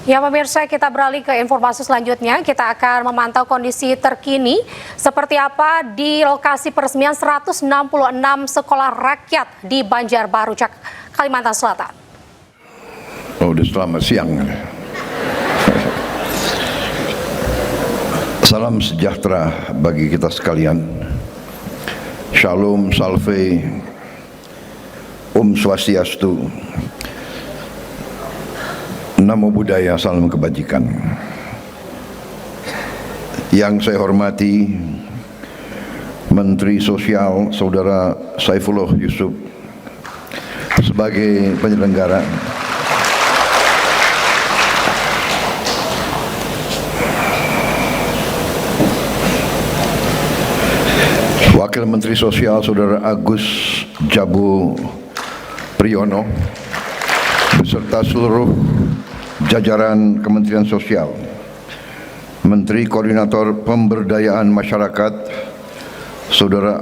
Ya pemirsa, kita beralih ke informasi selanjutnya. Kita akan memantau kondisi terkini seperti apa di lokasi peresmian 166 sekolah rakyat di Banjarbaru, Kalimantan Selatan. Oh, udah selamat siang. Salam sejahtera bagi kita sekalian. Shalom, salve, Swastiastu. Namo Buddhaya, salam kebajikan. Yang saya hormati Menteri Sosial Saudara Saifullah Yusuf sebagai penyelenggara, Wakil Menteri Sosial Saudara Agus Jabu Priyono beserta seluruh jajaran Kementerian Sosial, Menteri Koordinator Pemberdayaan Masyarakat Saudara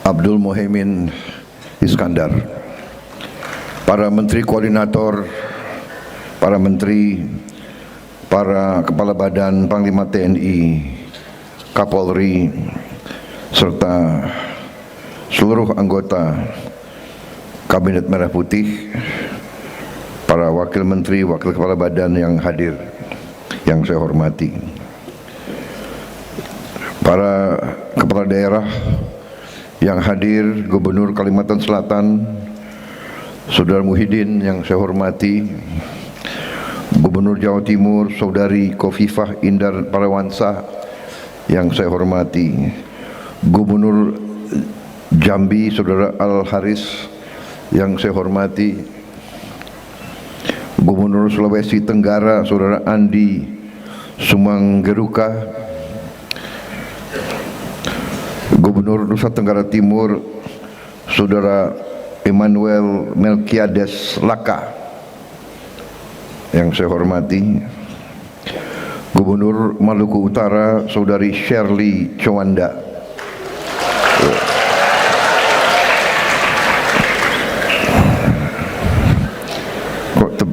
Abdul Muhaimin Iskandar, para Menteri Koordinator, para Menteri, para Kepala Badan, Panglima TNI, Kapolri, serta seluruh anggota Kabinet Merah Putih, para Wakil Menteri, Wakil Kepala Badan yang hadir, yang saya hormati, para Kepala Daerah yang hadir, Gubernur Kalimantan Selatan, Saudara Muhyiddin yang saya hormati, Gubernur Jawa Timur, Saudari Khofifah Indar Parawansa yang saya hormati, Gubernur Jambi, Saudara Al Haris yang saya hormati, Gubernur Sulawesi Tenggara Saudara Andi Sumanggeruka, Gubernur Nusa Tenggara Timur Saudara Emmanuel Melkiades Laka yang saya hormati, Gubernur Maluku Utara Saudari Shirley Chowanda,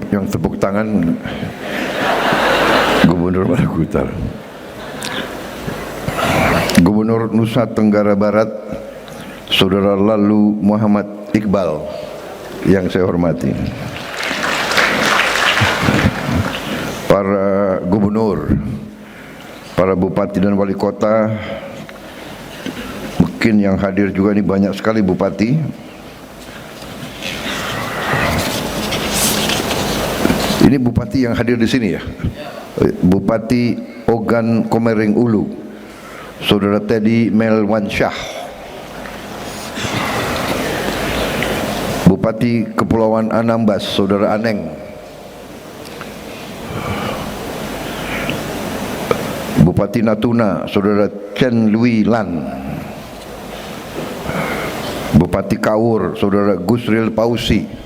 yang tepuk tangan Gubernur Maluku Utara, Gubernur Nusa Tenggara Barat Saudara Lalu Muhammad Iqbal yang saya hormati, para gubernur, para bupati dan wali kota, mungkin yang hadir juga ini banyak sekali bupati. Ini bupati yang hadir di sini ya, Bupati Ogan Komering Ulu, Saudara Teddy Melwansyah, Bupati Kepulauan Anambas, Saudara Aneng, Bupati Natuna, Saudara Chen Lui Lan, Bupati Kaur, Saudara Gusril Pausi,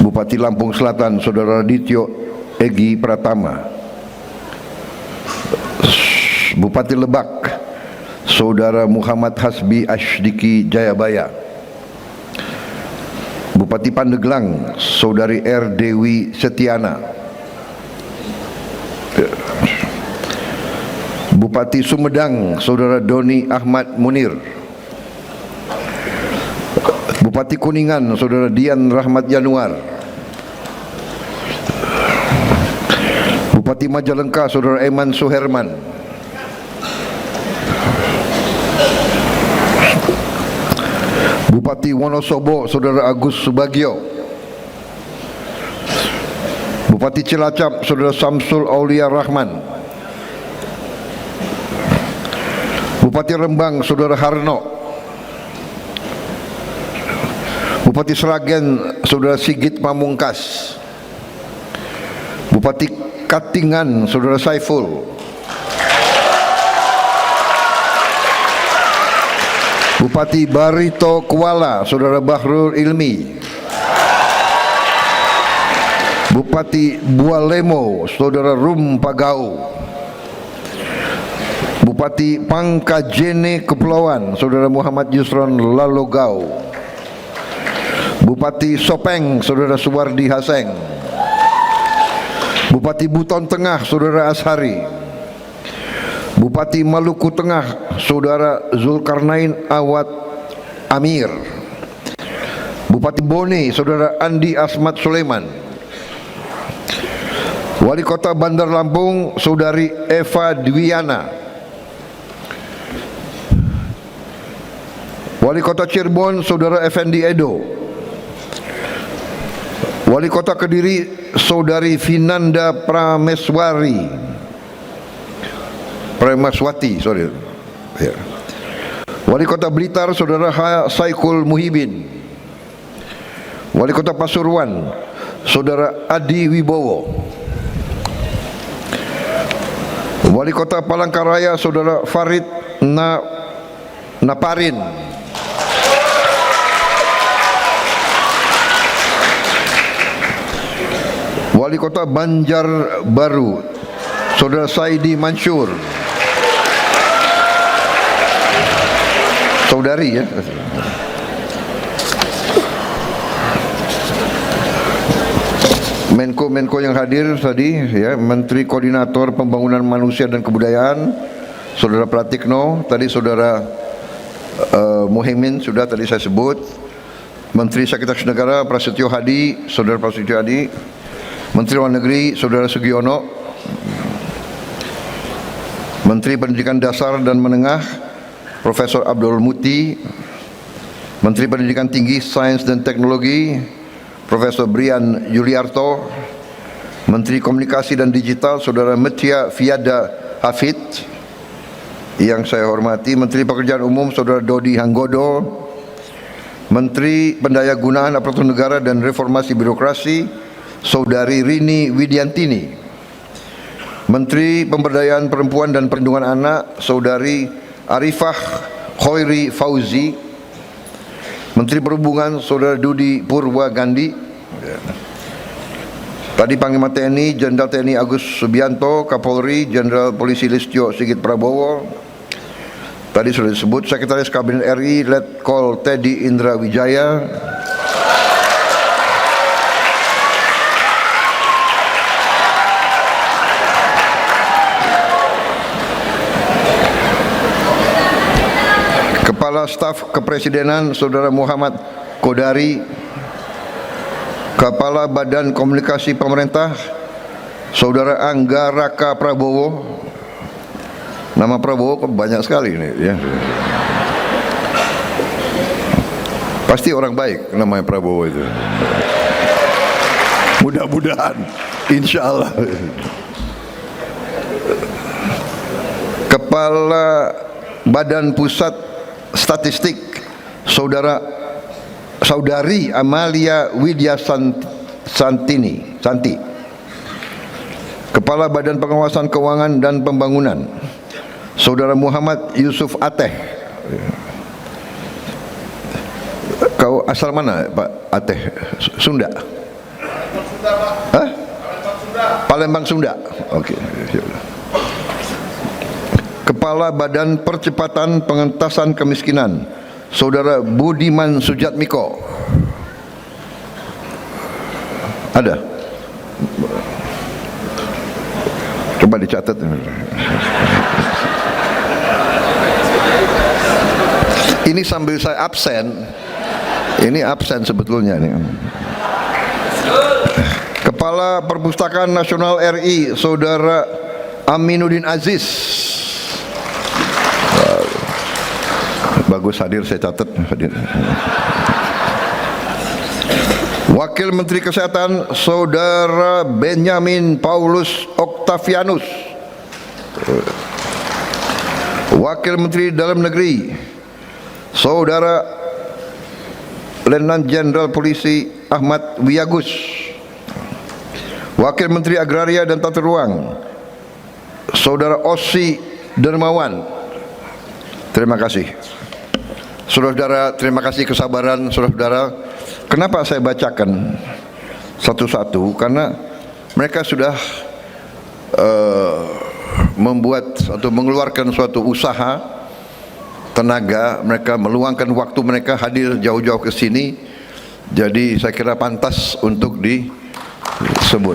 Bupati Lampung Selatan Saudara Dityo Egi Pratama, Bupati Lebak Saudara Muhammad Hasbi Ashdiki Jayabaya, Bupati Pandeglang Saudari R. Dewi Setiana, Bupati Sumedang Saudara Doni Ahmad Munir, Bupati Kuningan Saudara Dian Rahmat Januar, Bupati Majalengka Saudara Eman Suherman, Bupati Wonosobo Saudara Agus Subagio, Bupati Cilacap Saudara Samsul Aulia Rahman, Bupati Rembang Saudara Harno, Bupati Sragen Saudara Sigit Pamungkas, Bupati Katingan Saudara Saiful, Bupati Barito Kuala Saudara Bahrul Ilmi, Bupati Bualemo Saudara Rum Pagau, Bupati Pangkajene Kepulauan Saudara Muhammad Yusron Lalogau, Bupati Sopeng, Saudara Suwardi Haseng. Bupati Buton Tengah, Saudara Ashari. Bupati Maluku Tengah, Saudara Zulkarnain Awad Amir. Bupati Bone, Saudara Andi Asmat Sulaiman. Wali Kota Bandar Lampung, Saudari Eva Dwiana. Wali Kota Cirebon, Saudara Effendi Edo. Wali Kota Kediri, Saudari Vinanda Pramaswati, sorry. Ya. Wali Kota Blitar, Saudara Saikul Muhibin. Wali Kota Pasuruan, Saudara Adi Wibowo. Wali Kota Palangkaraya, Saudara Farid Naparin. Wali Kota Banjarbaru, Saudara Saidi Mansur. Saudari ya. Menko-menko yang hadir tadi ya, Menteri Koordinator Pembangunan Manusia dan Kebudayaan Saudara Pratikno, tadi Saudara Muhaimin sudah tadi saya sebut. Menteri Sekretaris Negara Prasetyo Hadi, Saudara Prasetyo Hadi. Menteri Luar Negeri Saudara Sugiono. Menteri Pendidikan Dasar dan Menengah Profesor Abdul Muti. Menteri Pendidikan Tinggi, Sains dan Teknologi Profesor Brian Yuliarto. Menteri Komunikasi dan Digital Saudara Metia Fiada Hafid yang saya hormati. Menteri Pekerjaan Umum Saudara Dodi Hanggodo. Menteri Pendayagunaan Aparatur Negara dan Reformasi Birokrasi Saudari Rini Widiantini. Menteri Pemberdayaan Perempuan dan Perlindungan Anak Saudari Arifah Khoiri Fauzi. Menteri Perhubungan Saudara Dudi Purwagandi. Tadi Panglima TNI Jenderal TNI Agus Subianto, Kapolri Jenderal Polisi Listio Sigit Prabowo. Tadi sudah disebut Sekretaris Kabinet RI Letkol Teddy Indra Wijaya. Kepala Staf Kepresidenan Saudara Muhammad Kodari. Kepala Badan Komunikasi Pemerintah Saudara Angga Raka Prabowo. Nama Prabowo banyak sekali ini ya. Pasti orang baik namanya Prabowo itu. Mudah-mudahan, insya Allah. Kepala Badan Pusat Statistik Saudari Amalia Widya Santi. Kepala Badan Pengawasan Keuangan dan Pembangunan Saudara Muhammad Yusuf Ateh. Kau asal mana Pak Ateh? Sunda? Hah? Palembang Sunda. Oke. Kepala Badan Percepatan Pengentasan Kemiskinan Saudara Budiman Sujatmiko. Ada? Coba dicatat. Ini sambil saya absen. Ini absen sebetulnya nih. Kepala Perpustakaan Nasional RI Saudara Aminuddin Aziz. Bagus hadir, saya catat hadir. Wakil Menteri Kesehatan Saudara Benyamin Paulus Octavianus. Wakil Menteri Dalam Negeri Saudara Letnan Jenderal Polisi Ahmad Wiyagus. Wakil Menteri Agraria dan Tata Ruang Saudara Ossi Dermawan. Terima kasih. Saudara-saudara, terima kasih kesabaran saudara-saudara. Kenapa saya bacakan satu-satu? Karena mereka sudah membuat atau mengeluarkan suatu usaha, tenaga, mereka meluangkan waktu mereka hadir jauh-jauh ke sini Jadi saya kira pantas untuk disebut.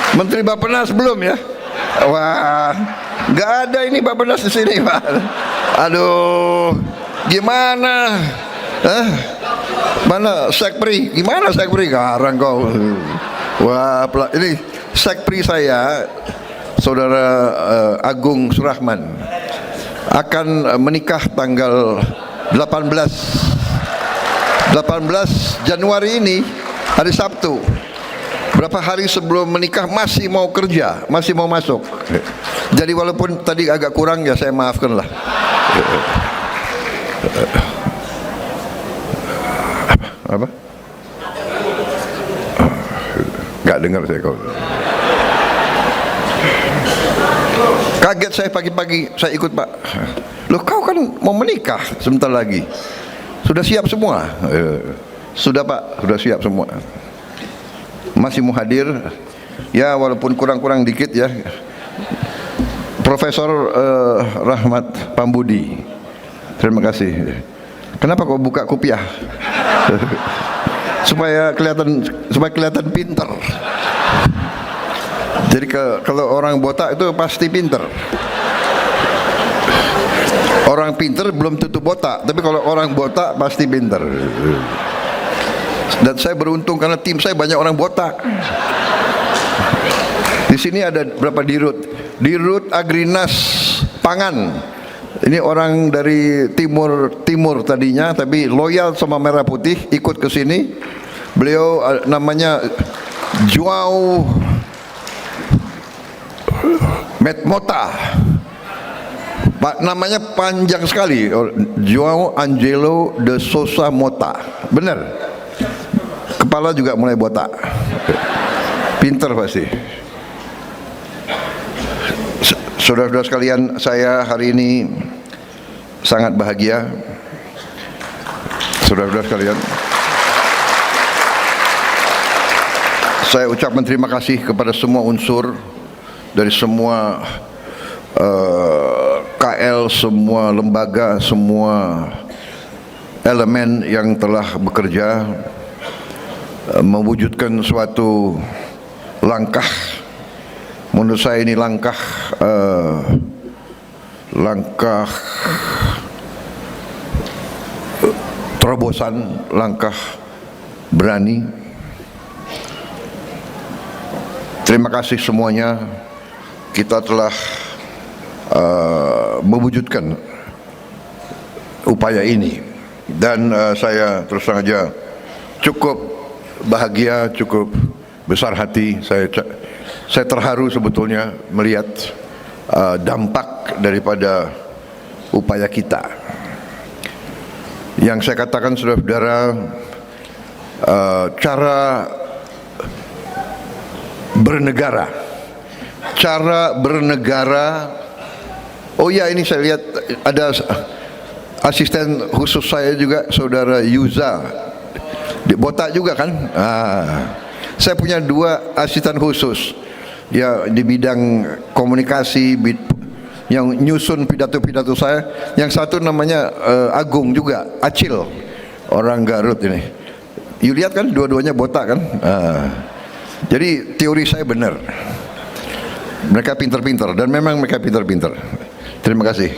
Menteri Bappenas belum ya? Wah, nggak ada ini Bappenas di sini, Pak. Aduh, gimana? Mana Sekpri? Gimana Sekpri? Garang kau. Wah, ini Sekpri saya, Saudara Agung Surahman, akan menikah tanggal 18 Januari ini, hari Sabtu. Berapa hari sebelum menikah masih mau kerja, masih mau masuk. Jadi walaupun tadi agak kurang ya saya maafkan lah. Apa? Nggak dengar saya kau. Kaget saya pagi-pagi, saya ikut Pak. Loh kau kan mau menikah sebentar lagi. Sudah siap semua? Sudah Pak, sudah siap semua. Masih mau hadir, ya walaupun kurang-kurang dikit ya. Profesor Rahmat Pambudi, terima kasih. Kenapa kau buka kopiah? supaya kelihatan pintar. Jadi kalau orang botak itu pasti pintar. Orang pintar belum tentu botak, tapi kalau orang botak pasti pintar. Dan saya beruntung karena tim saya banyak orang botak. Di sini ada berapa dirut Agrinas Pangan. Ini orang dari timur tadinya, tapi loyal sama Merah Putih, ikut ke sini. Beliau namanya Joao Metmota. Pak, namanya panjang sekali, Joao Angelo de Sousa Mota. Benar. Kepala juga mulai botak. Pinter pasti. Saudara-saudara sekalian, saya hari ini sangat bahagia. Saudara-saudara sekalian, saya ucapkan terima kasih kepada semua unsur dari semua KL, semua lembaga, semua elemen yang telah bekerja mewujudkan suatu langkah. Menurut saya ini langkah terobosan, langkah berani. Terima kasih semuanya. Kita telah mewujudkan upaya ini, dan saya terus terang saja cukup bahagia, cukup besar hati. Saya terharu sebetulnya melihat dampak daripada upaya kita. Yang saya katakan, saudara-saudara, cara bernegara. Oh ya, ini saya lihat ada asisten khusus saya juga, saudara Yuza, botak juga kan? Saya punya 2 asisten khusus ya di bidang komunikasi, yang nyusun pidato-pidato saya. Yang satu namanya Agung juga, Acil, orang Garut ini. You lihat kan, dua-duanya botak kan? Jadi teori saya benar. Mereka pintar-pintar, dan memang mereka pintar-pintar. Terima kasih.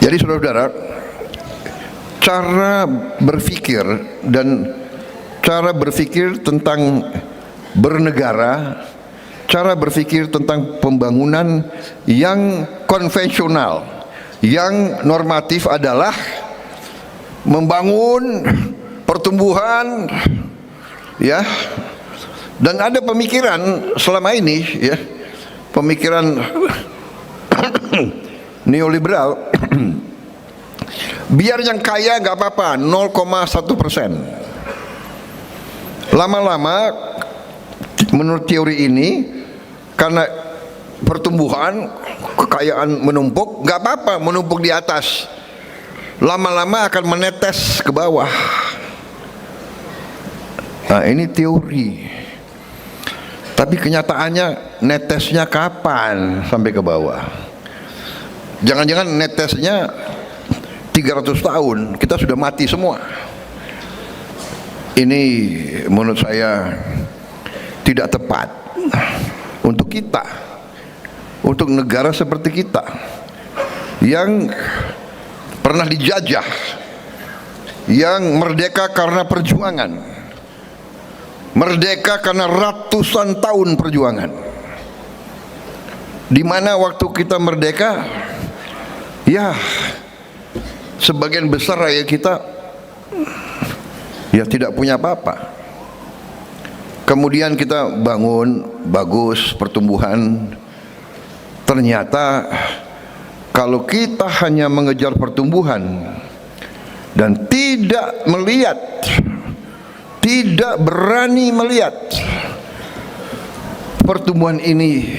Jadi saudara-saudara, cara berpikir tentang bernegara, cara berpikir tentang pembangunan yang konvensional, yang normatif adalah membangun pertumbuhan, ya. Dan ada pemikiran selama ini, ya, pemikiran neoliberal. Biar yang kaya nggak apa-apa, 0,1%. Lama-lama, menurut teori ini, karena pertumbuhan, kekayaan menumpuk, nggak apa-apa menumpuk di atas. Lama-lama akan menetes ke bawah. Nah, ini teori. Tapi kenyataannya netesnya kapan sampai ke bawah? Jangan-jangan netesnya 300 tahun, kita sudah mati semua. Ini menurut saya tidak tepat untuk kita, untuk negara seperti kita yang pernah dijajah, yang merdeka karena perjuangan, merdeka karena ratusan tahun perjuangan, di mana waktu kita merdeka, ya sebagian besar rakyat kita ya tidak punya apa-apa. Kemudian kita bangun bagus pertumbuhan. Ternyata kalau kita hanya mengejar pertumbuhan dan tidak melihat, tidak berani melihat pertumbuhan ini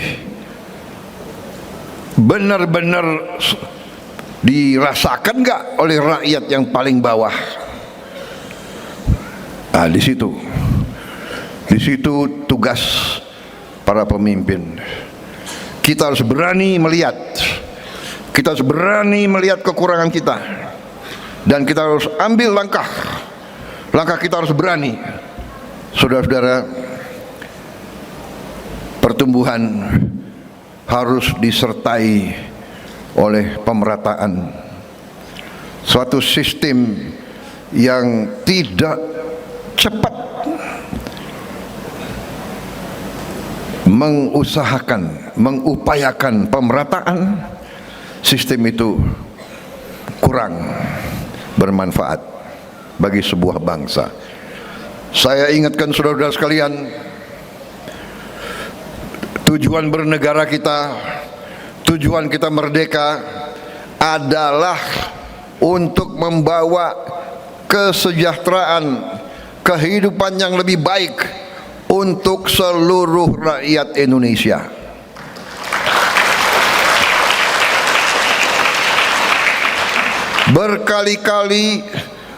benar-benar dirasakan nggak oleh rakyat yang paling bawah. Nah, di situ tugas para pemimpin. Kita harus berani melihat, kita harus berani melihat kekurangan kita, dan kita harus ambil langkah. Langkah kita harus berani. Saudara-saudara, pertumbuhan harus disertai oleh pemerataan, suatu sistem yang tidak cepat mengupayakan pemerataan. Sistem itu kurang bermanfaat bagi sebuah bangsa. Saya ingatkan saudara-saudara sekalian, tujuan bernegara kita, tujuan kita merdeka adalah untuk membawa kesejahteraan, kehidupan yang lebih baik untuk seluruh rakyat Indonesia. Berkali-kali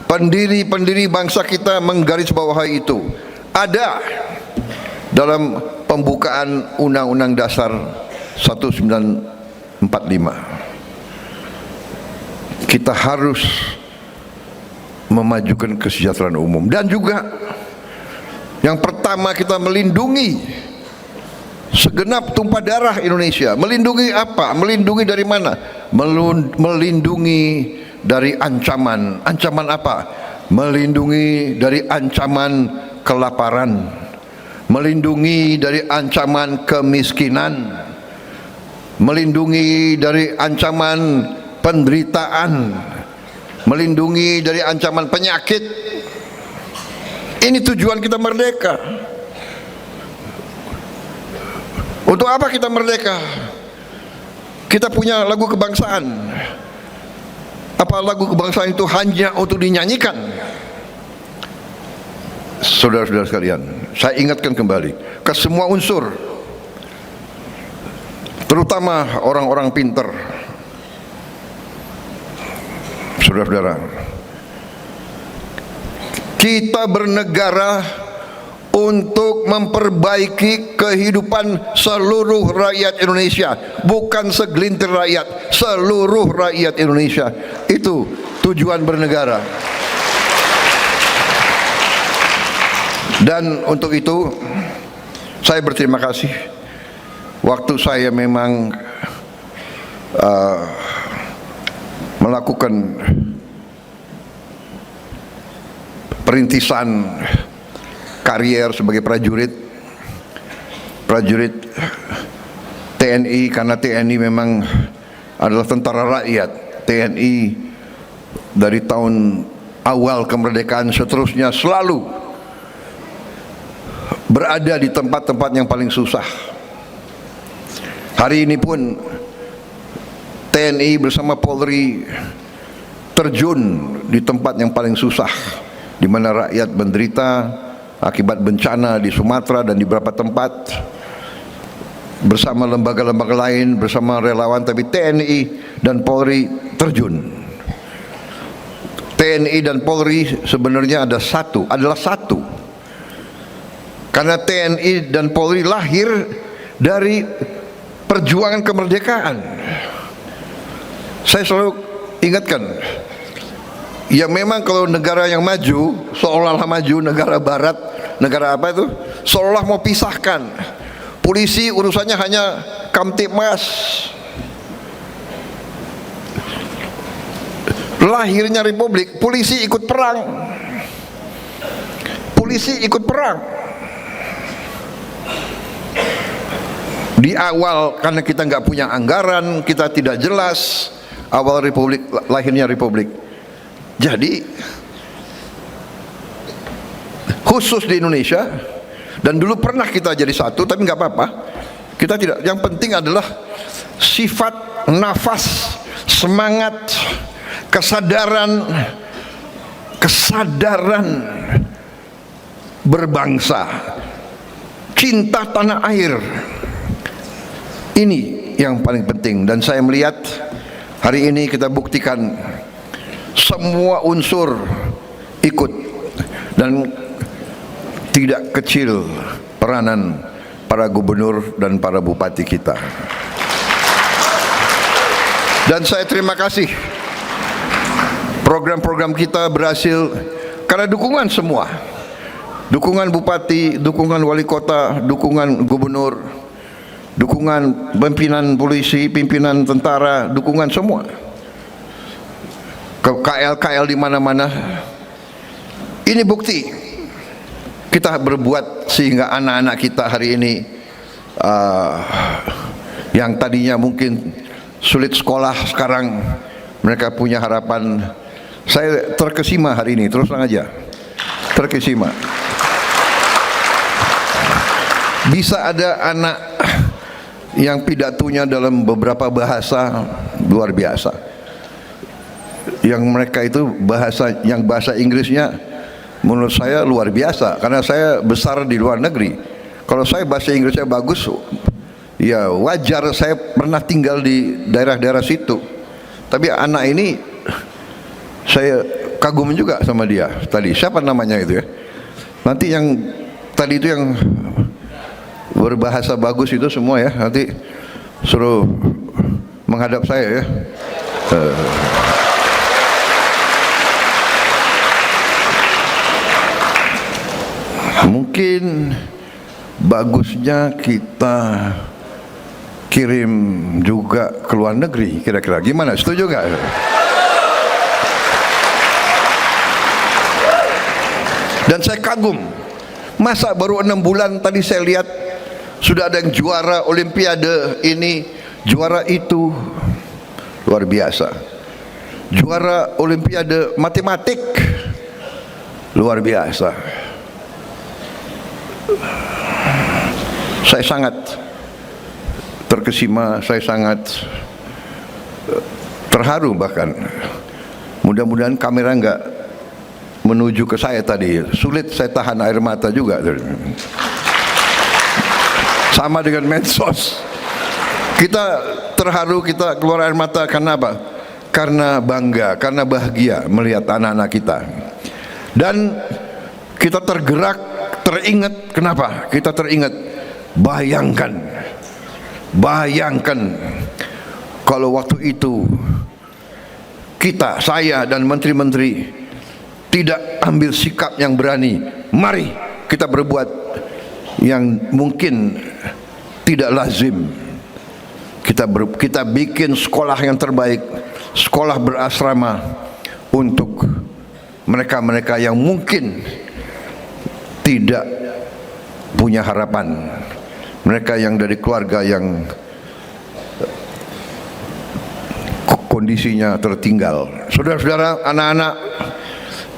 pendiri-pendiri bangsa kita menggarisbawahi itu. Ada dalam pembukaan Undang-Undang Dasar 1945. Kita harus memajukan kesejahteraan umum, dan juga yang pertama kita melindungi segenap tumpah darah Indonesia. Melindungi apa? Melindungi dari mana? Melindungi dari ancaman. Ancaman apa? Melindungi dari ancaman kelaparan, melindungi dari ancaman kemiskinan, melindungi dari ancaman penderitaan, melindungi dari ancaman penyakit. Ini tujuan kita merdeka. Untuk apa kita merdeka? Kita punya lagu kebangsaan. Apa lagu kebangsaan itu hanya untuk dinyanyikan? Saudara-saudara sekalian, saya ingatkan kembali ke semua unsur, terutama orang-orang pintar. Saudara-saudara, kita bernegara untuk memperbaiki kehidupan seluruh rakyat Indonesia, bukan segelintir rakyat, seluruh rakyat Indonesia. Itu tujuan bernegara. Dan untuk itu saya berterima kasih. Waktu saya memang melakukan perintisan karier sebagai prajurit TNI, karena TNI memang adalah tentara rakyat. TNI dari tahun awal kemerdekaan seterusnya selalu berada di tempat-tempat yang paling susah. Hari ini pun TNI bersama Polri terjun di tempat yang paling susah, di mana rakyat menderita akibat bencana di Sumatera dan di beberapa tempat, bersama lembaga-lembaga lain, bersama relawan. Tapi TNI dan Polri terjun. TNI dan Polri sebenarnya adalah satu, karena TNI dan Polri lahir dari perjuangan kemerdekaan. Saya selalu ingatkan, ya memang kalau negara yang maju, seolah-olah maju, negara barat, negara apa itu, seolah mau pisahkan. Polisi urusannya hanya Kamtibmas. Lahirnya republik, polisi ikut perang. Polisi ikut perang. Di awal karena kita nggak punya anggaran, kita tidak jelas awal republik, lahirnya republik. Jadi khusus di Indonesia, dan dulu pernah kita jadi satu, tapi nggak apa-apa. Kita tidak. Yang penting adalah sifat, nafas, semangat, kesadaran berbangsa, cinta tanah air. Ini yang paling penting, dan saya melihat hari ini kita buktikan semua unsur ikut, dan tidak kecil peranan para gubernur dan para bupati kita. Dan saya terima kasih, program-program kita berhasil karena dukungan semua, dukungan bupati, dukungan wali kota, dukungan gubernur, dukungan pimpinan polisi, pimpinan tentara, dukungan semua. KL di mana-mana. Ini bukti kita berbuat sehingga anak-anak kita hari ini yang tadinya mungkin sulit sekolah, sekarang mereka punya harapan. Saya terkesima hari ini, terus terang aja, terkesima. Bisa ada anak yang pidatonya dalam beberapa bahasa luar biasa. Yang mereka itu bahasa Inggrisnya menurut saya luar biasa, karena saya besar di luar negeri. Kalau saya bahasa Inggrisnya bagus, ya wajar, saya pernah tinggal di daerah-daerah situ. Tapi anak ini saya kagum juga sama dia tadi. Siapa namanya itu ya? Nanti yang tadi itu yang berbahasa bagus itu semua ya, nanti suruh menghadap saya ya. Mungkin bagusnya kita kirim juga ke luar negeri, kira-kira gimana? Setuju nggak? Dan saya kagum, masa baru 6 bulan tadi saya lihat sudah ada yang juara olimpiade ini, juara itu, luar biasa. Juara olimpiade matematik, luar biasa. Saya sangat terkesima, saya sangat terharu bahkan. Mudah-mudahan kamera enggak menuju ke saya tadi, sulit saya tahan air mata juga. Sama dengan medsos, kita terharu, kita keluar air mata karena apa? Karena bangga, karena bahagia melihat anak-anak kita. Dan kita tergerak, teringat. Kenapa? Kita teringat, bayangkan kalau waktu itu kita, saya dan menteri-menteri tidak ambil sikap yang berani. Mari kita berbuat yang mungkin tidak lazim. Kita bikin sekolah yang terbaik, sekolah berasrama untuk mereka-mereka yang mungkin tidak punya harapan, mereka yang dari keluarga yang kondisinya tertinggal. Saudara-saudara,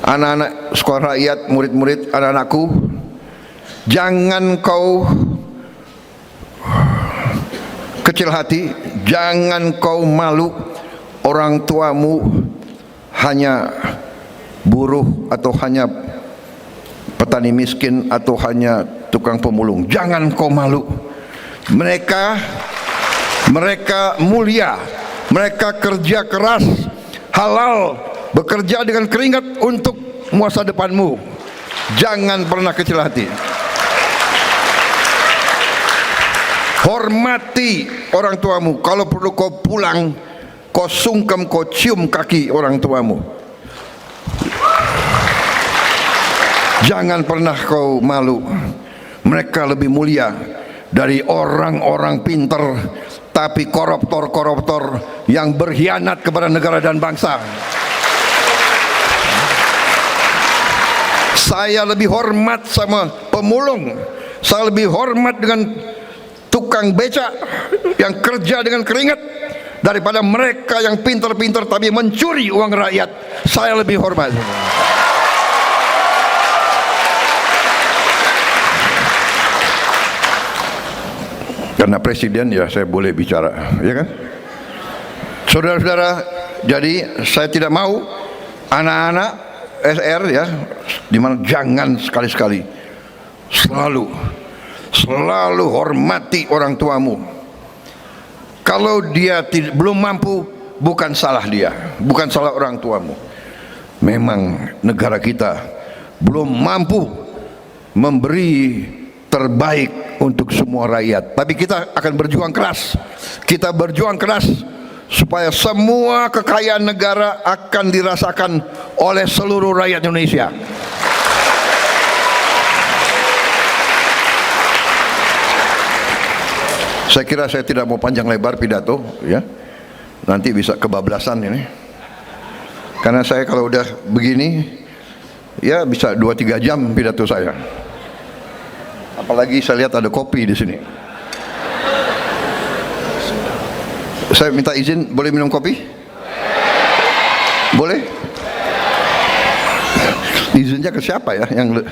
anak-anak sekolah rakyat, murid-murid, anak-anakku, jangan kau kecil hati, jangan kau malu orang tuamu hanya buruh atau hanya petani miskin atau hanya tukang pemulung. Jangan kau malu. Mereka mulia, mereka kerja keras, halal, bekerja dengan keringat untuk masa depanmu. Jangan pernah kecil hati. Hormati orang tuamu. Kalau perlu kau pulang kau sungkem, kau cium kaki orang tuamu. Jangan pernah kau malu. Mereka lebih mulia dari orang-orang pintar tapi koruptor-koruptor yang berkhianat kepada negara dan bangsa. Saya lebih hormat sama pemulung, saya lebih hormat dengan tukang becak yang kerja dengan keringat daripada mereka yang pintar-pintar tapi mencuri uang rakyat. Saya lebih hormat. Karena presiden, ya saya boleh bicara, ya kan? Saudara-saudara, jadi saya tidak mau anak-anak SR, ya, dimana jangan sekali-sekali selalu hormati orang tuamu. Kalau dia belum mampu, bukan salah dia, bukan salah orang tuamu. Memang negara kita belum mampu memberi terbaik untuk semua rakyat, tapi kita akan berjuang keras. Kita berjuang keras supaya semua kekayaan negara akan dirasakan oleh seluruh rakyat Indonesia. Saya kira saya tidak mau panjang lebar pidato, ya. Nanti bisa kebablasan ini. Karena saya kalau udah begini, ya bisa 2-3 jam pidato saya. Apalagi saya lihat ada kopi di sini. Saya minta izin, boleh minum kopi? Boleh? Izinnya ke siapa ya? Yang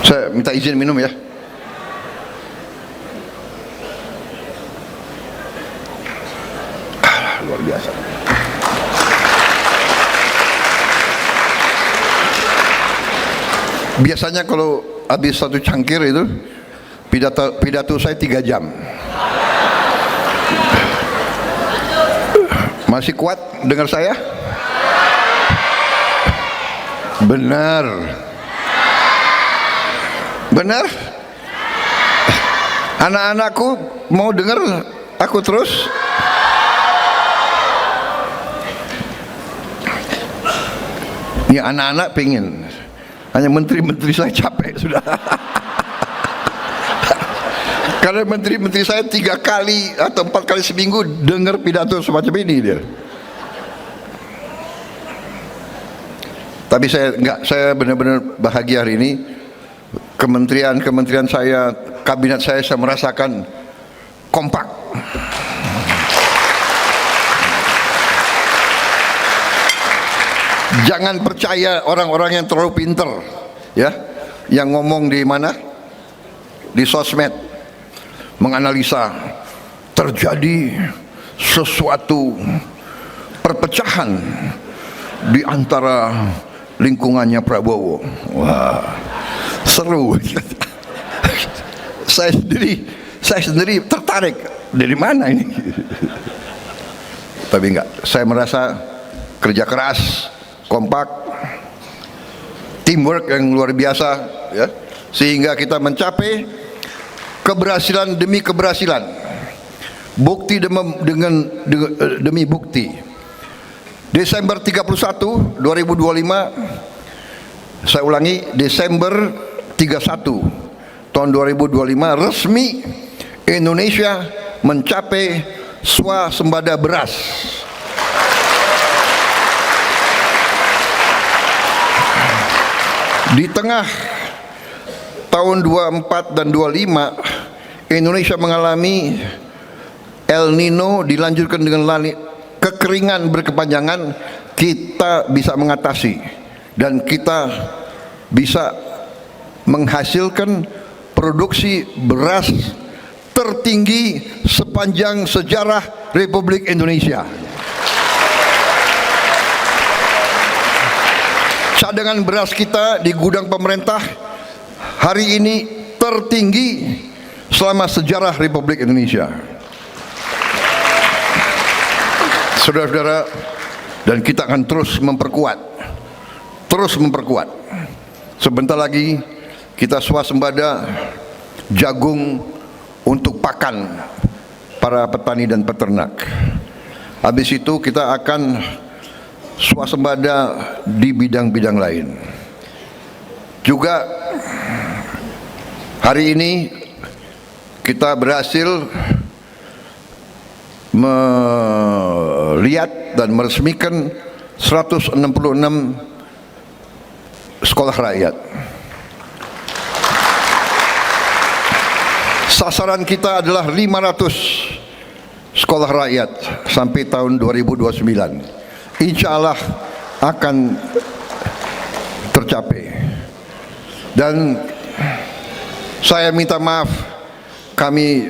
saya minta izin minum ya. Luar biasa. Biasanya kalau habis satu cangkir itu pidato saya 3 jam. Masih kuat dengar saya? Benar. Benar? Anak-anakku mau dengar aku terus? Ya, anak-anak pengen. Hanya menteri-menteri saya capek sudah. Karena menteri-menteri saya 3 kali atau 4 kali seminggu dengar pidato semacam ini dia. Tapi saya benar-benar bahagia hari ini. Kementerian saya, kabinet saya merasakan kompak. Jangan percaya orang-orang yang terlalu pintar, ya, yang ngomong di mana, di sosmed, menganalisa terjadi sesuatu perpecahan di antara lingkungannya Prabowo. Wah, seru. Saya sendiri tertarik, dari mana ini? Tapi enggak, saya merasa kerja keras, kompak, teamwork yang luar biasa, ya, sehingga kita mencapai keberhasilan demi keberhasilan, bukti demi bukti. Desember 31, 2025, saya ulangi, Desember 31 tahun 2025 resmi Indonesia mencapai swasembada beras. Di tengah tahun 24 dan 25 Indonesia mengalami El Nino, dilanjutkan dengan kekeringan berkepanjangan. Kita bisa mengatasi dan kita bisa menghasilkan produksi beras tertinggi sepanjang sejarah Republik Indonesia. Cadangan beras kita di gudang pemerintah hari ini tertinggi selama sejarah Republik Indonesia. Saudara-saudara, dan kita akan terus memperkuat. Sebentar lagi kita swasembada jagung untuk pakan para petani dan peternak. Habis itu kita akan swasembada di bidang-bidang lain. Juga hari ini kita berhasil melihat dan meresmikan 166 sekolah rakyat. Sasaran kita adalah 500 sekolah rakyat sampai tahun 2029. Insya Allah akan tercapai. Dan saya minta maaf, kami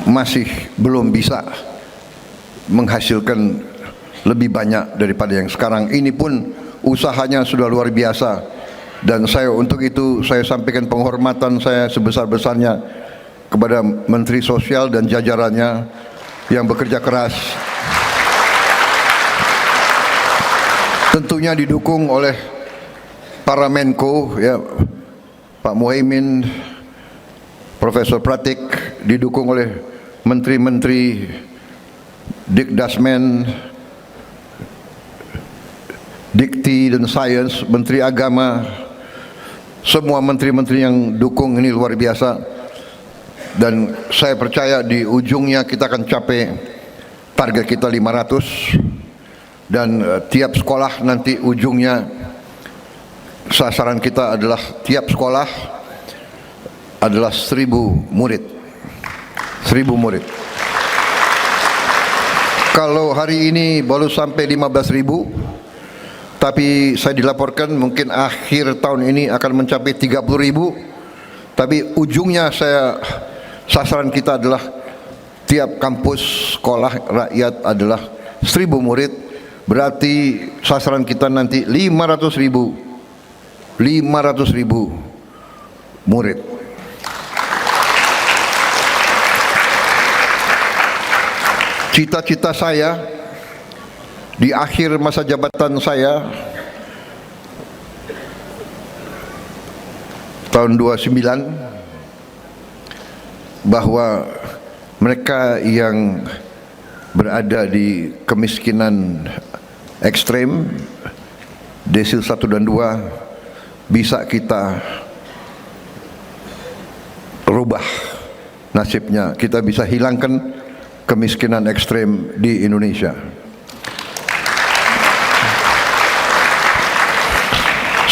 masih belum bisa menghasilkan lebih banyak daripada yang sekarang. Ini pun usahanya sudah luar biasa, dan saya untuk itu saya sampaikan penghormatan saya sebesar-besarnya kepada Menteri Sosial dan jajarannya yang bekerja keras, tentunya didukung oleh para Menko, ya, Pak Muhaimin, Profesor Pratik, didukung oleh menteri-menteri Dikdasmen, Dikti dan Sains, Menteri Agama, semua menteri-menteri yang dukung ini luar biasa. Dan saya percaya di ujungnya kita akan capai target kita 500, dan tiap sekolah nanti ujungnya sasaran kita adalah tiap sekolah adalah 1000 murid. 1000 murid. Kalau hari ini baru sampai 15.000, tapi saya dilaporkan mungkin akhir tahun ini akan mencapai 30.000. Tapi ujungnya sasaran kita adalah tiap kampus sekolah rakyat adalah 1000 murid. Berarti sasaran kita nanti 500.000 murid. Cita-cita saya di akhir masa jabatan saya tahun 29, bahwa mereka yang berada di kemiskinan ekstrem, desil 1 dan 2, bisa kita rubah nasibnya, kita bisa hilangkan kemiskinan ekstrem di Indonesia.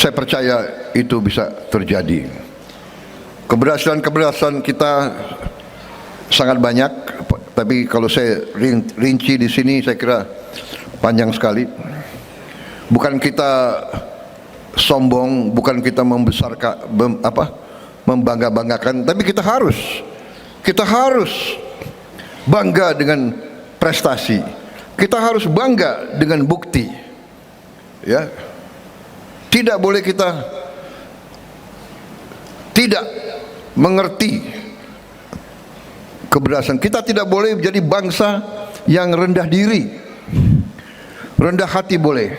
Saya percaya itu bisa terjadi. Keberhasilan kita sangat banyak, tapi kalau saya rinci di sini saya kira panjang sekali. Bukan kita sombong, bukan kita membangga-banggakan, tapi kita harus bangga dengan prestasi. Kita harus bangga dengan bukti. Ya. Tidak boleh kita tidak mengerti keberhasilan. Kita tidak boleh menjadi bangsa yang rendah diri. Rendah hati boleh,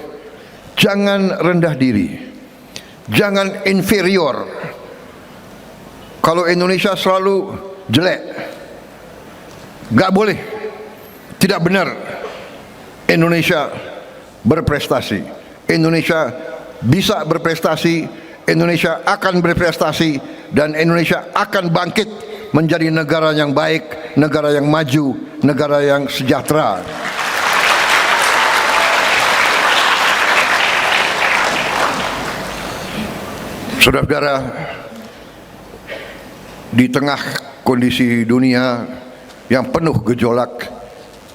jangan rendah diri, jangan inferior. Kalau Indonesia selalu jelek, gak boleh, tidak benar. Indonesia berprestasi, Indonesia bisa berprestasi, Indonesia akan berprestasi, dan Indonesia akan bangkit menjadi negara yang baik, negara yang maju, negara yang sejahtera. Saudara-saudara, di tengah kondisi dunia yang penuh gejolak,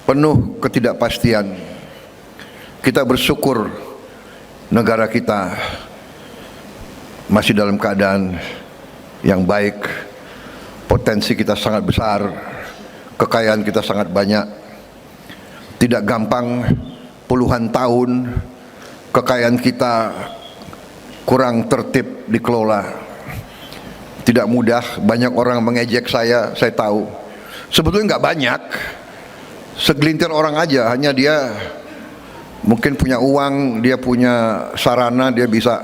penuh ketidakpastian, kita bersyukur negara kita masih dalam keadaan yang baik. Potensi kita sangat besar, kekayaan kita sangat banyak. Tidak gampang, puluhan tahun kekayaan kita kurang tertib dikelola. Tidak mudah, banyak orang mengejek saya tahu. Sebetulnya nggak banyak, segelintir orang aja, hanya dia mungkin punya uang, dia punya sarana, dia bisa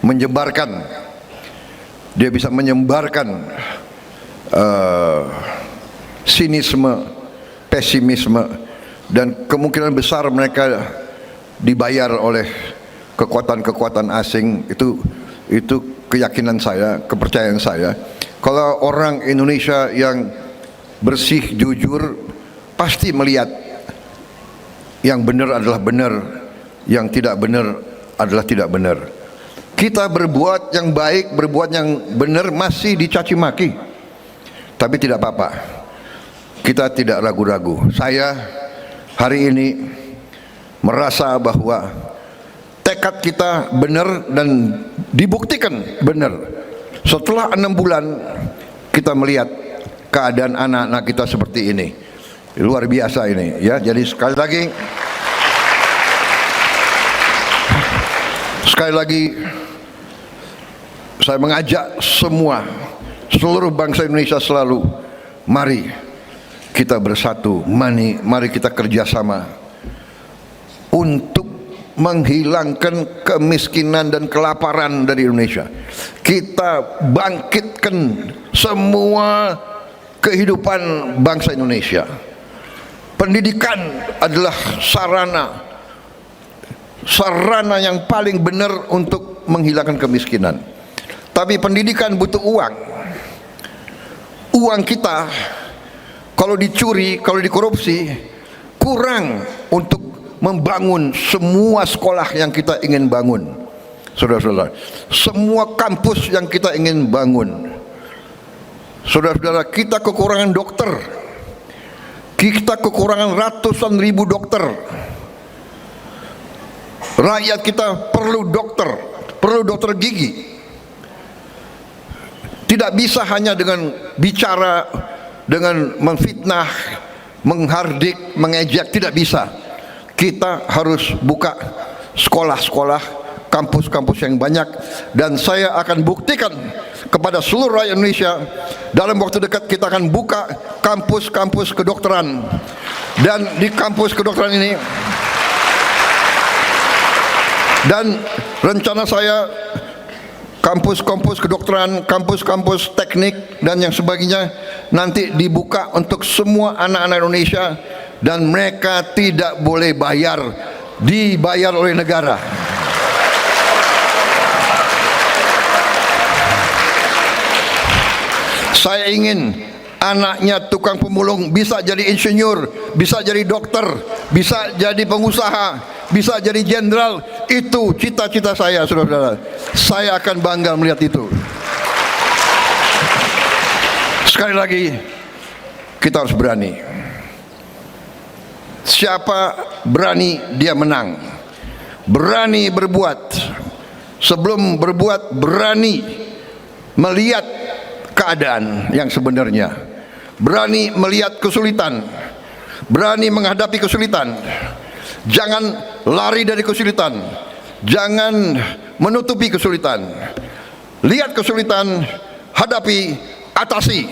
menyebarkan dia bisa menyebarkan sinisme, pesimisme, dan kemungkinan besar mereka dibayar oleh kekuatan-kekuatan asing. Itu keyakinan saya, kepercayaan saya. Kalau orang Indonesia yang bersih, jujur, pasti melihat yang benar adalah benar, yang tidak benar adalah tidak benar. Kita berbuat yang baik, berbuat yang benar masih dicaci maki, tapi tidak apa-apa. Kita tidak ragu-ragu. Saya hari ini merasa bahwa tekad kita benar dan dibuktikan benar. Setelah 6 bulan kita melihat keadaan anak-anak kita seperti ini. Luar biasa ini, ya. Jadi sekali lagi saya mengajak seluruh bangsa Indonesia selalu, mari kita bersatu, mari kita kerjasama untuk menghilangkan kemiskinan dan kelaparan dari Indonesia. Kita bangkitkan semua kehidupan bangsa Indonesia. Pendidikan adalah sarana yang paling benar untuk menghilangkan kemiskinan. Tapi pendidikan butuh uang. Uang kita kalau dicuri, kalau dikorupsi, kurang untuk membangun semua sekolah yang kita ingin bangun. Saudara-saudara, semua kampus yang kita ingin bangun. Saudara-saudara, kita kekurangan dokter. Kita kekurangan ratusan ribu dokter. Rakyat kita perlu dokter gigi. Tidak bisa hanya dengan bicara, dengan memfitnah, menghardik, mengejek, tidak bisa. Kita harus buka sekolah-sekolah, kampus-kampus yang banyak, dan saya akan buktikan kepada seluruh rakyat Indonesia dalam waktu dekat kita akan buka kampus-kampus kedokteran. Dan di kampus kedokteran ini, dan rencana saya, kampus-kampus kedokteran, kampus-kampus teknik dan yang sebagainya nanti dibuka untuk semua anak-anak Indonesia, dan mereka tidak boleh bayar, dibayar oleh negara. Saya ingin anaknya tukang pemulung bisa jadi insinyur, bisa jadi dokter, bisa jadi pengusaha, bisa jadi jenderal. Itu cita-cita saya, saudara-saudara. Saya akan bangga melihat itu. Sekali lagi, kita harus berani. Siapa berani, dia menang. Berani berbuat. Sebelum berbuat, berani melihat keadaan yang sebenarnya. Berani melihat kesulitan. Berani menghadapi kesulitan. Jangan lari dari kesulitan. Jangan menutupi kesulitan. Lihat kesulitan, hadapi, atasi.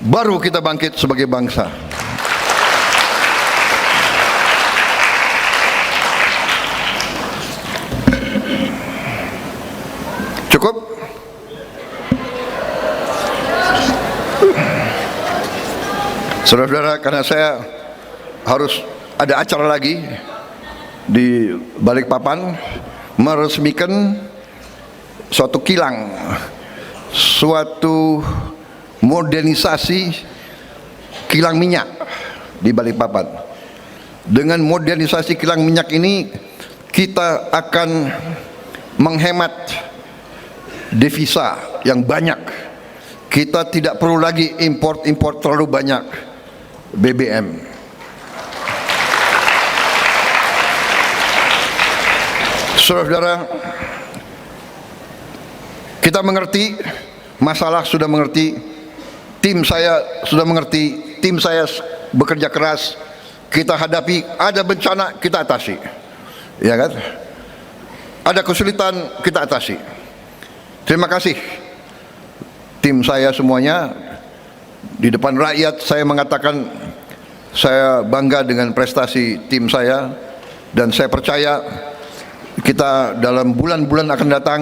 Baru kita bangkit sebagai bangsa. Cukup? Saudara-saudara, karena saya harus ada acara lagi di Balikpapan meresmikan suatu kilang, suatu modernisasi kilang minyak di Balikpapan. Dengan modernisasi kilang minyak ini kita akan menghemat devisa yang banyak. Kita tidak perlu lagi import terlalu banyak BBM. Saudara-saudara, kita mengerti masalah, sudah mengerti, tim saya sudah mengerti, tim saya bekerja keras. Kita hadapi, ada bencana kita atasi, ya kan? Ada kesulitan kita atasi. Terima kasih tim saya semuanya. Di depan rakyat saya mengatakan saya bangga dengan prestasi tim saya, dan saya percaya kita dalam bulan-bulan akan datang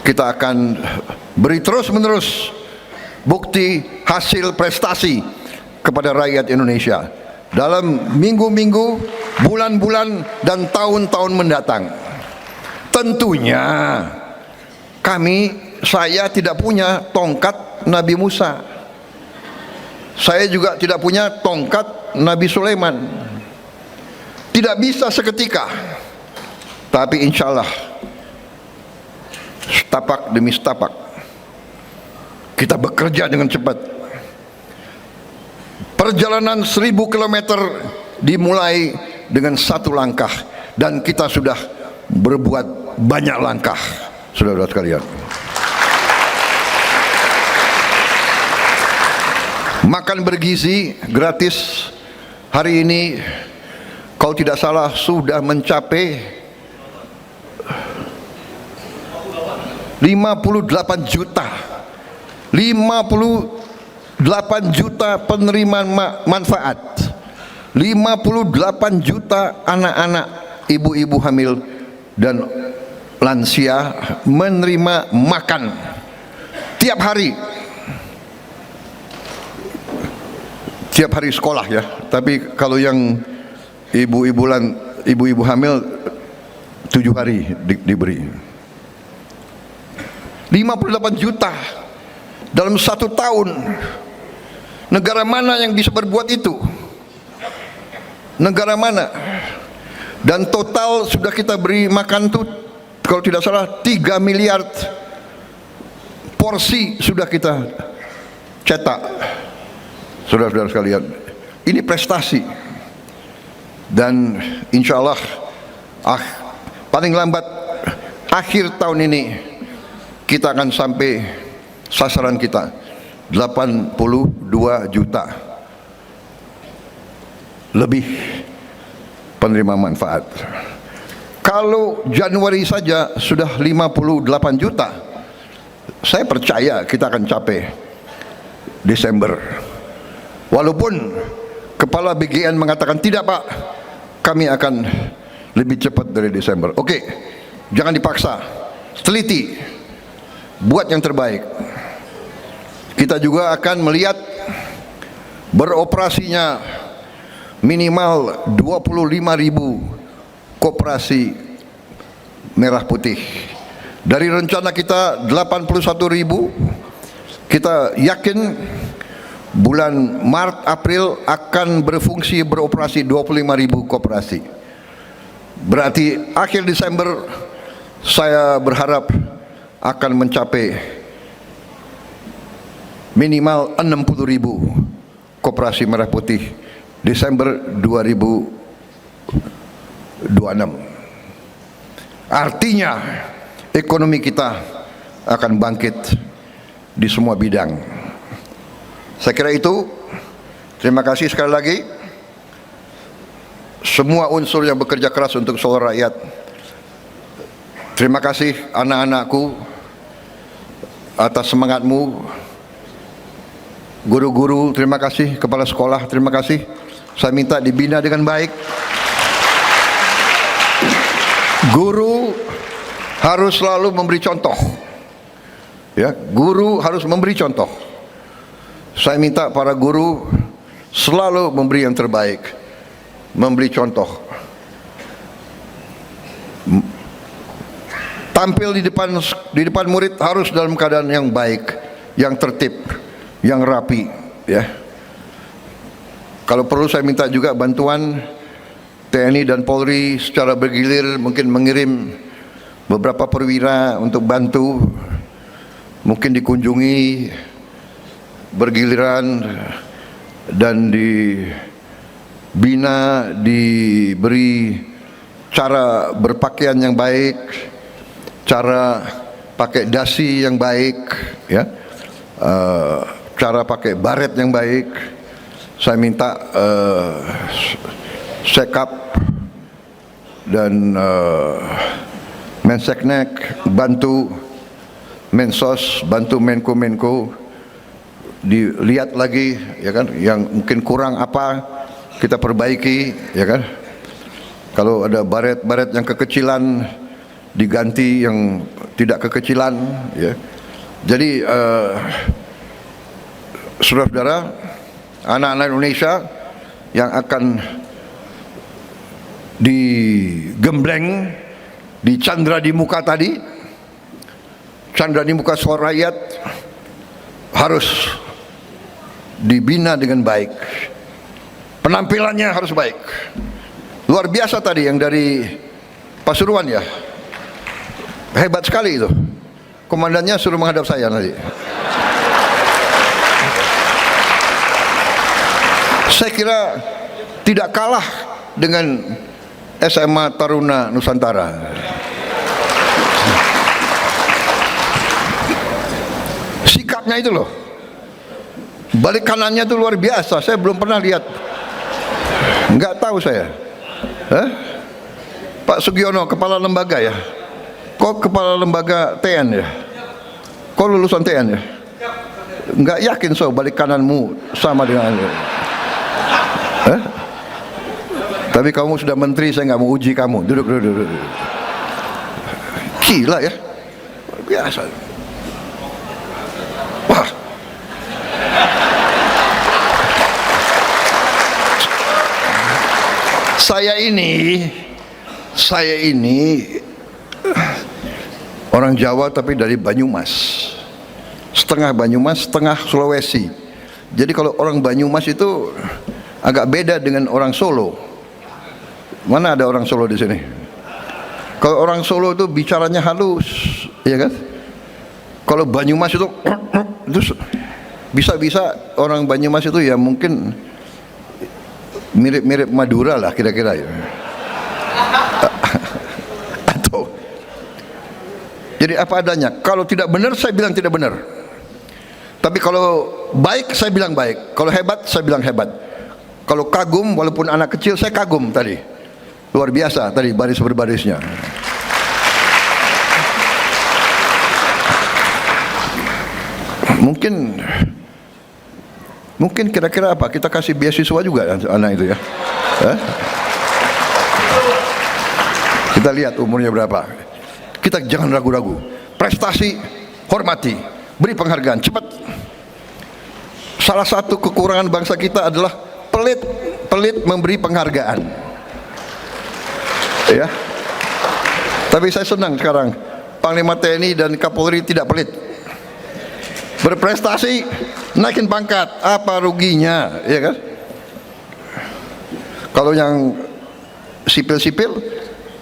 kita akan beri terus-menerus bukti hasil prestasi kepada rakyat Indonesia dalam minggu-minggu, bulan-bulan, dan tahun-tahun mendatang. Tentunya saya tidak punya tongkat Nabi Musa. Saya juga tidak punya tongkat Nabi Sulaiman. Tidak bisa seketika. Tapi insya Allah, setapak demi setapak, kita bekerja dengan cepat. Perjalanan 1000 kilometer dimulai dengan satu langkah, dan kita sudah berbuat banyak langkah, saudara-saudara sekalian. Makan bergizi gratis hari ini, kalau tidak salah sudah mencapai 58 juta. 58 juta penerima manfaat. 58 juta anak-anak, ibu-ibu hamil dan lansia menerima makan tiap hari. Tiap hari sekolah ya. Tapi kalau yang ibu-ibu hamil 7 hari diberi. 58 juta dalam 1 tahun. Negara mana yang bisa berbuat itu? Negara mana? Dan total sudah kita beri makan tuh, kalau tidak salah 3 miliar porsi sudah kita cetak. Saudara-saudara sekalian, ini prestasi. Dan insya Allah paling lambat akhir tahun ini kita akan sampai sasaran kita 82 juta lebih penerima manfaat. Kalau Januari saja sudah 58 juta, saya percaya kita akan capai Desember. Walaupun Kepala BGN mengatakan tidak Pak, kami akan lebih cepat dari Desember. Oke, jangan dipaksa, teliti, buat yang terbaik. Kita juga akan melihat beroperasinya minimal 25.000 koperasi merah putih. Dari rencana kita 81.000, kita yakin bulan Maret April akan beroperasi 25.000 koperasi. Berarti akhir Desember saya berharap akan mencapai minimal 60.000 koperasi merah putih Desember 2026. Artinya ekonomi kita akan bangkit di semua bidang. Saya kira itu. Terima kasih sekali lagi semua unsur yang bekerja keras untuk seluruh rakyat. Terima kasih anak-anakku atas semangatmu. Guru-guru terima kasih, kepala sekolah terima kasih. Saya minta dibina dengan baik. Guru harus selalu memberi contoh. Ya, guru harus memberi contoh. Saya minta para guru selalu memberi yang terbaik, memberi contoh. Tampil di depan murid harus dalam keadaan yang baik, yang tertib, yang rapi, ya. Kalau perlu saya minta juga bantuan TNI dan Polri secara bergilir, mungkin mengirim beberapa perwira untuk bantu, mungkin dikunjungi bergiliran dan dibina, diberi cara berpakaian yang baik, cara pakai dasi yang baik, ya, cara pakai baret yang baik. Saya minta Sekap dan Menseknek bantu, Mensos bantu Menko dilihat lagi, ya kan, yang mungkin kurang apa kita perbaiki, ya kan. Kalau ada baret-baret yang kekecilan diganti, yang tidak kekecilan, ya. Jadi saudara-saudara, anak-anak Indonesia yang akan digembleng, dicandra di muka tadi, candra di muka suara rakyat, harus dibina dengan baik. Penampilannya harus baik. Luar biasa tadi yang dari Pasuruan, ya, hebat sekali itu. Komandannya suruh menghadap saya nanti. Saya kira tidak kalah dengan SMA Taruna Nusantara. Sikapnya itu loh, balik kanannya itu luar biasa. Saya belum pernah lihat, nggak tahu saya. Pak Sugiono, kepala lembaga ya? Kok kepala lembaga TN ya? Kok lulusan TN ya? Nggak yakin so balik kananmu sama dengan tapi kamu sudah menteri, saya nggak mau uji kamu. Duduk. Gila ya, luar biasa. Wah, saya ini orang Jawa tapi dari Banyumas, setengah Banyumas, setengah Sulawesi. Jadi kalau orang Banyumas itu agak beda dengan orang Solo. Mana ada orang Solo di sini? Kalau orang Solo itu bicaranya halus, ya kan? Kalau Banyumas itu bisa orang Banyumas itu ya mungkin mirip-mirip Madura lah kira-kira ya. Atau jadi apa adanya. Kalau tidak benar saya bilang tidak benar. Tapi kalau baik saya bilang baik. Kalau hebat saya bilang hebat. Kalau kagum, walaupun anak kecil, saya kagum tadi. Luar biasa tadi baris berbarisnya. Mungkin kira-kira apa? Kita kasih beasiswa juga anak itu ya. Kita lihat umurnya berapa. Kita jangan ragu-ragu. Prestasi, hormati, beri penghargaan, cepat. Salah satu kekurangan bangsa kita adalah pelit memberi penghargaan. Ya. Tapi saya senang sekarang Panglima TNI dan Kapolri tidak pelit. Berprestasi, naikin pangkat, apa ruginya, ya kan? Kalau yang sipil-sipil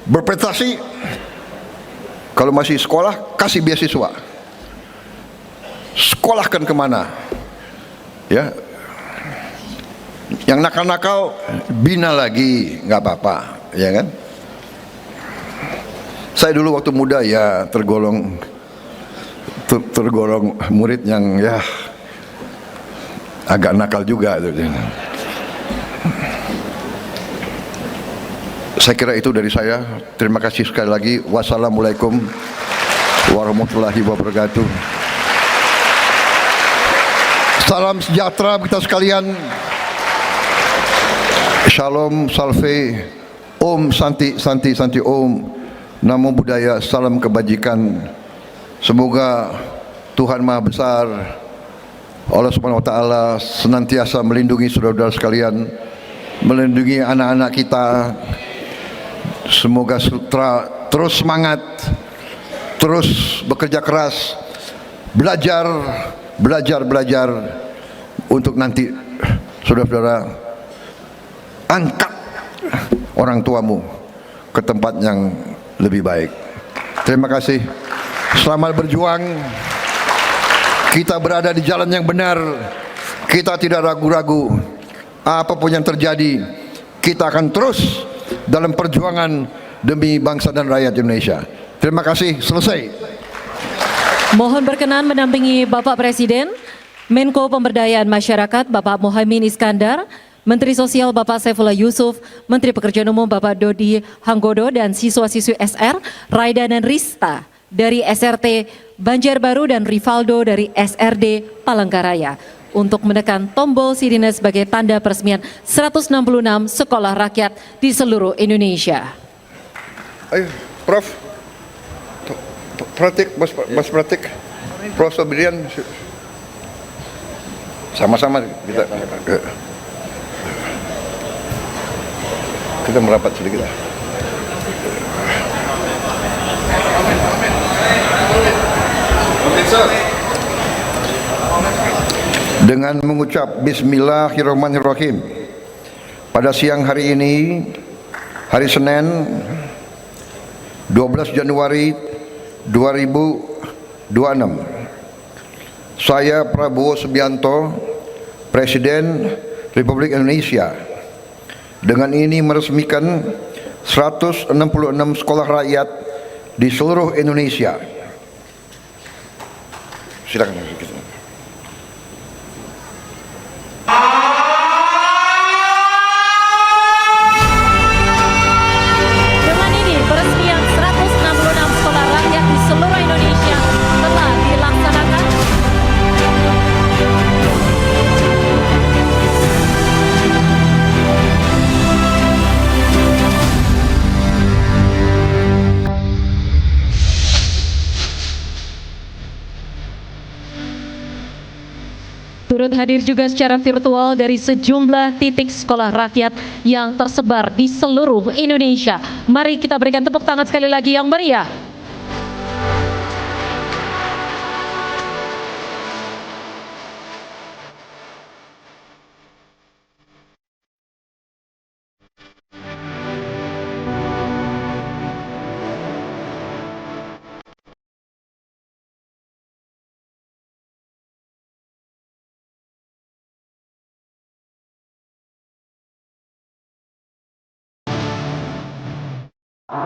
berprestasi, kalau masih sekolah kasih beasiswa. Sekolahkan kemana? Ya. Yang nakal-nakal bina lagi, nggak apa-apa, ya kan? Saya dulu waktu muda ya tergolong murid yang ya agak nakal juga. Saya kira itu dari saya. Terima kasih sekali lagi. Wassalamualaikum warahmatullahi wabarakatuh. Salam sejahtera kita sekalian. Shalom, salve, Om, Santi, Santi, Santi, Om. Namo Buddhaya, salam kebajikan. Semoga Tuhan Maha Besar, Allah Subhanahu Wa Taala senantiasa melindungi saudara-saudara sekalian, melindungi anak-anak kita. Semoga Sutra terus semangat, terus bekerja keras, belajar untuk nanti saudara-saudara angkat orang tuamu ke tempat yang lebih baik. Terima kasih. Selamat berjuang. Kita berada di jalan yang benar. Kita tidak ragu-ragu. Apapun yang terjadi, kita akan terus dalam perjuangan demi bangsa dan rakyat Indonesia. Terima kasih. Selesai. Mohon berkenan mendampingi Bapak Presiden, Menko Pemberdayaan Masyarakat Bapak Muhaimin Iskandar, Menteri Sosial Bapak Saifullah Yusuf, Menteri Pekerjaan Umum Bapak Dodi Hanggodo, dan siswa-siswi SR Raida dan Rista dari SRT Banjarbaru dan Rivaldo dari SRD Palangkaraya untuk menekan tombol sirine sebagai tanda peresmian 166 sekolah rakyat di seluruh Indonesia. Ayo, Prof. Pratik, Bos Pratik, Prof. Brian, sama-sama kita merapat sedikit. Dengan mengucap Bismillahirrahmanirrahim, pada siang hari ini, hari Senin 12 Januari 2026, saya Prabowo Subianto, Presiden Republik Indonesia, dengan ini meresmikan 166 sekolah rakyat di seluruh Indonesia. Silakan. Dengan ini, peresmian 166 sekolah rakyat di seluruh Indonesia telah dilaksanakan. Turut hadir juga secara virtual dari sejumlah titik sekolah rakyat yang tersebar di seluruh Indonesia. Mari kita berikan tepuk tangan sekali lagi yang meriah.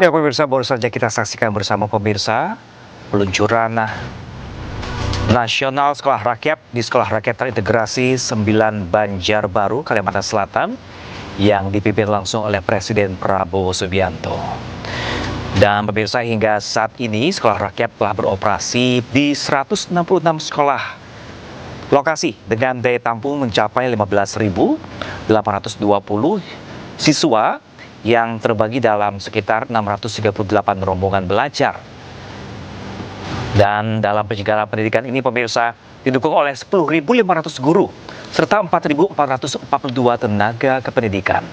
Ya pemirsa, baru saja kita saksikan bersama pemirsa peluncuran nasional sekolah rakyat di Sekolah Rakyat Terintegrasi 9 Banjarbaru, Kalimantan Selatan yang dipimpin langsung oleh Presiden Prabowo Subianto. Dan pemirsa, hingga saat ini sekolah rakyat telah beroperasi di 166 sekolah lokasi dengan daya tampung mencapai 15.820 siswa yang terbagi dalam sekitar 638 rombongan belajar. Dan dalam penyegaran pendidikan ini pemirsa didukung oleh 10.500 guru serta 4.442 tenaga kependidikan.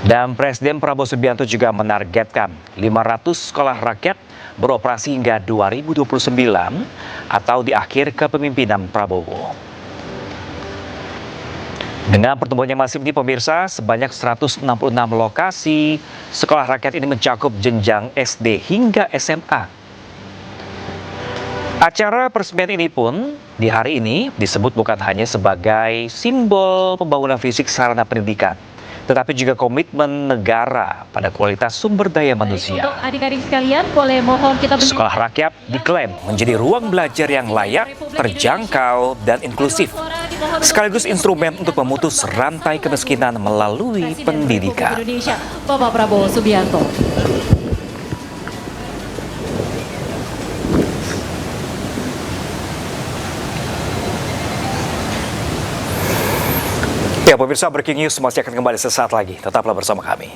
Dan Presiden Prabowo Subianto juga menargetkan 500 sekolah rakyat beroperasi hingga 2029 atau di akhir kepemimpinan Prabowo. Dengan pertumbuhannya masif ini pemirsa, sebanyak 166 lokasi sekolah rakyat ini mencakup jenjang SD hingga SMA. Acara peresmian ini pun di hari ini disebut bukan hanya sebagai simbol pembangunan fisik sarana pendidikan, tetapi juga komitmen negara pada kualitas sumber daya manusia. Untuk adik-adik sekalian, boleh mohon kita Sekolah rakyat diklaim menjadi ruang belajar yang layak, terjangkau, dan inklusif, sekaligus instrumen untuk memutus rantai kemiskinan melalui pendidikan. Indonesia, Bapak Prabowo Subianto. Ya pemirsa, Breaking News masih akan kembali sesaat lagi. Tetaplah bersama kami.